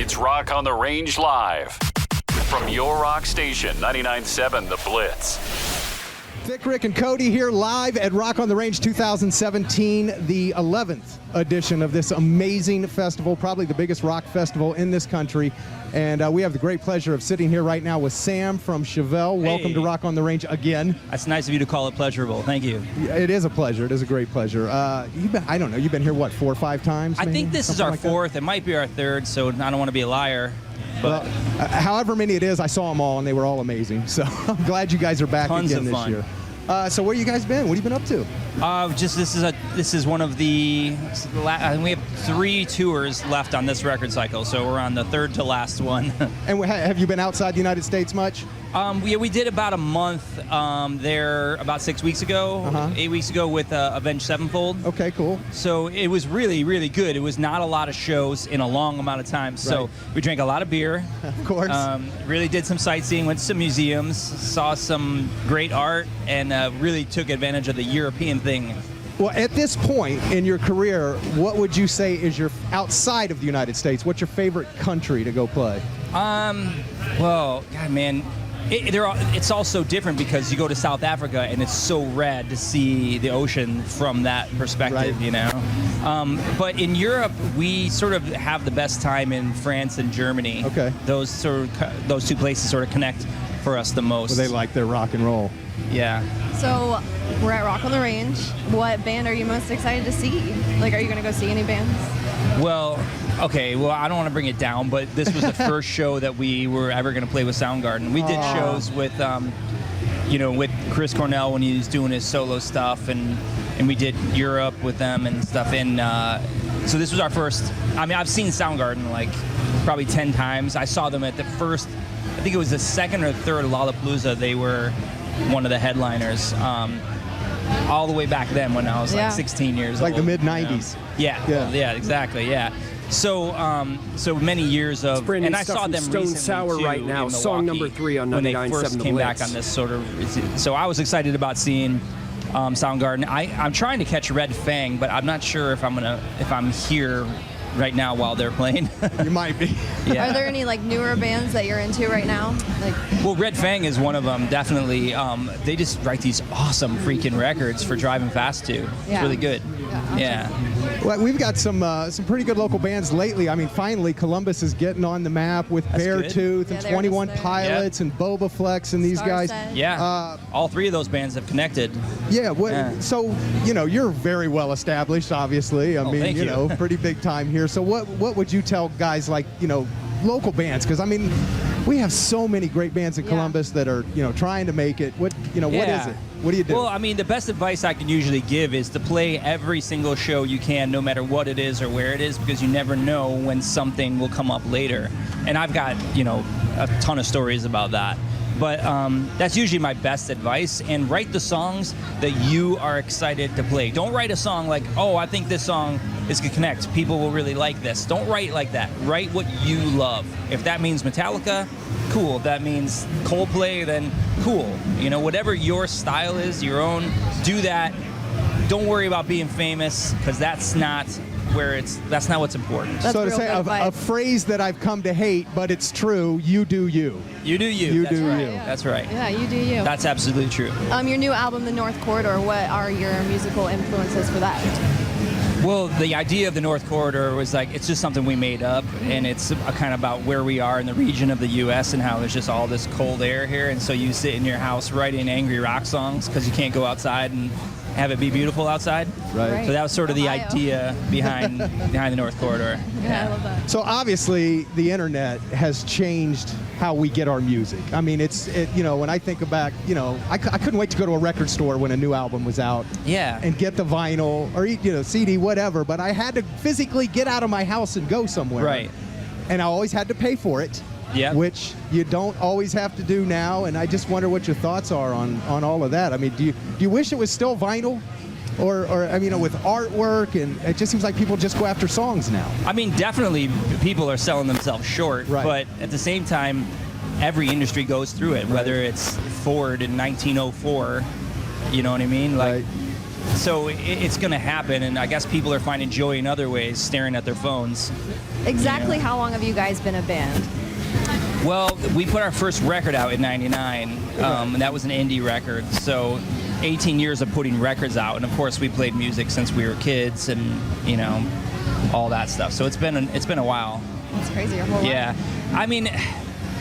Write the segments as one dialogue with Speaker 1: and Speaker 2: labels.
Speaker 1: It's Rock on the Range Live from your rock station, 99.7 The Blitz.
Speaker 2: Vic, Rick, and Cody here live at Rock on the Range 2017, the 11th edition of this amazing festival, probably the biggest rock festival in this country. And we have the great pleasure of sitting here right now with Sam from Chevelle.
Speaker 3: Hey.
Speaker 2: Welcome to Rock on the Range again.
Speaker 3: That's nice of you to call it pleasurable. Thank you.
Speaker 2: It is a pleasure. It is a great pleasure. I don't know, you've been here, what, 4 or 5 times?
Speaker 3: I think this is our fourth. It might be our third, so I don't want to be a liar. But
Speaker 2: well, however many it is, I saw them all, and they were all amazing. So I'm glad you guys are back again this year. So where you guys been? What have you been up to?
Speaker 3: This is one of the. We have 3 tours left on this record cycle, so we're on the third to last one.
Speaker 2: And have you been outside the United States much?
Speaker 3: We did about a month there about 6 weeks ago, 8 weeks ago with Avenged Sevenfold.
Speaker 2: Okay, cool.
Speaker 3: So it was really, really good. It was not a lot of shows in a long amount of time. So we drank a lot of beer.
Speaker 2: Of course.
Speaker 3: Really did some sightseeing, went to some museums, saw some great art, and really took advantage of the European thing.
Speaker 2: Well, at this point in your career, what would you say is your, outside of the United States, what's your favorite country to go play?
Speaker 3: Well, God, man. It's all so different because you go to South Africa and it's so rad to see the ocean from that perspective, you know. But in Europe, we sort of have the best time in France and Germany.
Speaker 2: Okay.
Speaker 3: Those 2 places sort of connect for us the most.
Speaker 2: Well, they like their rock and roll.
Speaker 3: Yeah.
Speaker 4: So we're at Rock on the Range. What band are you most excited to see? Like, are you going to go see any bands?
Speaker 3: Well, okay, I don't want to bring it down, but this was the first show that we were ever going to play with Soundgarden. We did shows with, with Chris Cornell when he was doing his solo stuff, and we did Europe with them and stuff. And so this was our first. I mean, I've seen Soundgarden like probably 10 times. I saw them at the first, I think it was the second or third Lollapalooza. They were one of the headliners. All the way back then when I was like 16 years old.
Speaker 2: Like the mid-90s.
Speaker 3: Yeah, exactly, yeah. So many years of,
Speaker 5: and
Speaker 3: I saw them
Speaker 5: Stone
Speaker 3: recently
Speaker 5: Sour
Speaker 3: too,
Speaker 5: right now, song number 3 on 99.7
Speaker 3: when they first came back on this sort of. So I was excited about seeing Soundgarden. I'm trying to catch Red Fang, but I'm not sure if I'm here right now while they're playing.
Speaker 2: You might be.
Speaker 4: Yeah. Are there any like newer bands that you're into right now?
Speaker 3: Well, Red Fang is one of them, definitely. They just write these awesome freaking records for driving fast to. It's really good. Yeah.
Speaker 2: Well, we've got some pretty good local bands lately. I mean, finally, Columbus is getting on the map with Beartooth and 21 Pilots and Boba Flex and these guys.
Speaker 3: Yeah. All 3 of those bands have connected.
Speaker 2: So, you're very well established, obviously. I mean, you know, pretty big time here. So what would you tell guys like, local bands? Because, I mean, we have so many great bands in Columbus that are, trying to make it. What is it? What do you do?
Speaker 3: Well, I mean, the best advice I can usually give is to play every single show you can, no matter what it is or where it is, because you never know when something will come up later. And I've got, a ton of stories about that. But that's usually my best advice. And write the songs that you are excited to play. Don't write a song like, oh, I think this song is going to connect. People will really like this. Don't write like that. Write what you love. If that means Metallica, cool. If that means Coldplay, then cool. Whatever your style is, your own, do that. Don't worry about being famous, because that's not what's important.
Speaker 4: That's
Speaker 2: so to say a phrase that I've come to hate, but it's true, you do you.
Speaker 3: You do you.
Speaker 2: You
Speaker 3: That's
Speaker 2: do
Speaker 3: right.
Speaker 2: you.
Speaker 4: Yeah.
Speaker 3: That's right.
Speaker 4: Yeah, you do you.
Speaker 3: That's absolutely true.
Speaker 4: Your new album, The North Corridor, what are your musical influences for that?
Speaker 3: Well, the idea of the North Corridor was like, it's just something we made up, and it's kind of about where we are in the region of the U.S. and how there's just all this cold air here, and so you sit in your house writing angry rock songs because you can't go outside and have it be beautiful outside.
Speaker 2: Right.
Speaker 3: So that was sort of the idea behind the North Corridor.
Speaker 4: Yeah, I love that.
Speaker 2: So obviously the internet has changed how we get our music. I mean, when I think back, I couldn't wait to go to a record store when a new album was out.
Speaker 3: Yeah.
Speaker 2: And get the vinyl or CD, whatever. But I had to physically get out of my house and go somewhere.
Speaker 3: Right.
Speaker 2: And I always had to pay for it.
Speaker 3: Yeah.
Speaker 2: Which you don't always have to do now, and I just wonder what your thoughts are on all of that. I mean, do you wish it was still vinyl, or I mean, with artwork, and it just seems like people just go after songs now.
Speaker 3: I mean, definitely people are selling themselves short, but at the same time, every industry goes through it. Whether it's Ford in 1904, you know what I mean? Like, So it's going to happen, and I guess people are finding joy in other ways, staring at their phones.
Speaker 4: Exactly how long have you guys been a band?
Speaker 3: Well, we put our first record out in '99, and that was an indie record. So 18 years of putting records out, and of course we played music since we were kids, and all that stuff. So it's been a while.
Speaker 4: It's crazy, your whole life.
Speaker 3: Yeah, I mean,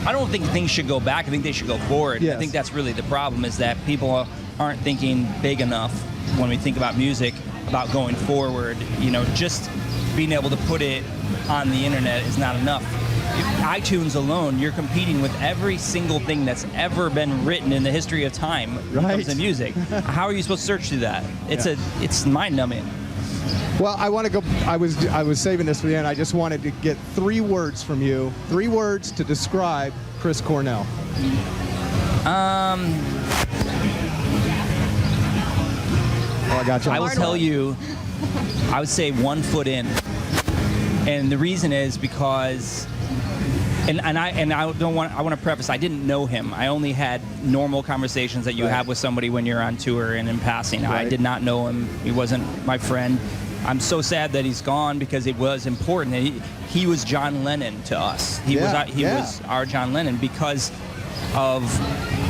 Speaker 3: I don't think things should go back. I think they should go forward.
Speaker 2: Yes.
Speaker 3: I think that's really the problem, is that people aren't thinking big enough when we think about music, about going forward. Just being able to put it on the internet is not enough. iTunes alone, you're competing with every single thing that's ever been written in the history of time when it comes to music. How are you supposed to search through that? It's mind-numbing.
Speaker 2: Well, I want to go. I was saving this for the end. I just wanted to get 3 words from you. 3 words to describe Chris Cornell. Oh, I got you.
Speaker 3: I will tell you, I would say 1 foot in, and the reason is because, I want to preface, I didn't know him. I only had normal conversations that you have with somebody when you're on tour and in passing.
Speaker 2: Right.
Speaker 3: I did not know him. He wasn't my friend. I'm so sad that he's gone, because it was important. He was John Lennon to us. He was our John Lennon, because of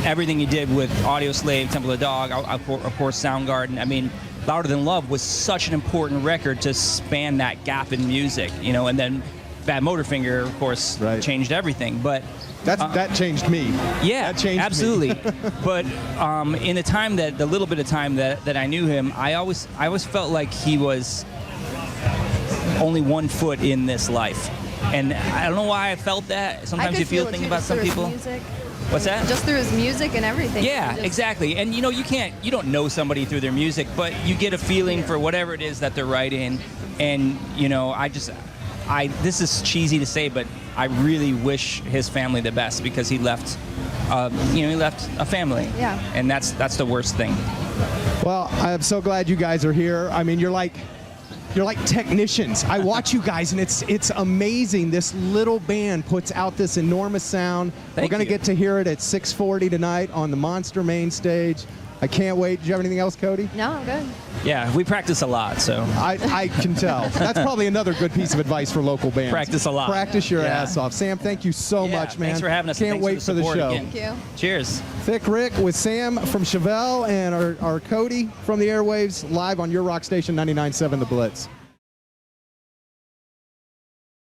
Speaker 3: everything he did with Audio Slave, Temple of the Dog, of course Soundgarden. I mean, Louder Than Love was such an important record to span that gap in music, and then Bad Motorfinger, of course, changed everything. But
Speaker 2: that changed me.
Speaker 3: Yeah,
Speaker 2: that changed
Speaker 3: absolutely.
Speaker 2: me.
Speaker 3: But in the little bit of time that I knew him, I always felt like he was only 1 foot in this life, and I don't know why I felt that. Sometimes you feel things about some people. What's that?
Speaker 4: Just through his music and everything.
Speaker 3: Yeah, exactly. And you don't know somebody through their music, but you get a feeling for whatever it is that they're writing. And this is cheesy to say, but I really wish his family the best, because he left, he left a family.
Speaker 4: Yeah.
Speaker 3: And that's the worst thing.
Speaker 2: Well, I'm so glad you guys are here. I mean, you're like technicians. I watch you guys, and it's amazing. This little band puts out this enormous sound. We're going to get to hear it at 6:40 tonight on the Monster main stage. I can't wait. Do you have anything else, Cody?
Speaker 4: No, I'm good.
Speaker 3: Yeah, we practice a lot, so.
Speaker 2: I can tell. That's probably another good piece of advice for local bands.
Speaker 3: Practice a lot.
Speaker 2: Practice your ass off. Sam, thank you so much, man.
Speaker 3: Thanks for having us.
Speaker 2: Can't wait for the show.
Speaker 3: Again.
Speaker 4: Thank you.
Speaker 3: Cheers.
Speaker 2: Thick Rick with Sam from Chevelle and our Cody from the airwaves, live on your rock station 99.7 The Blitz.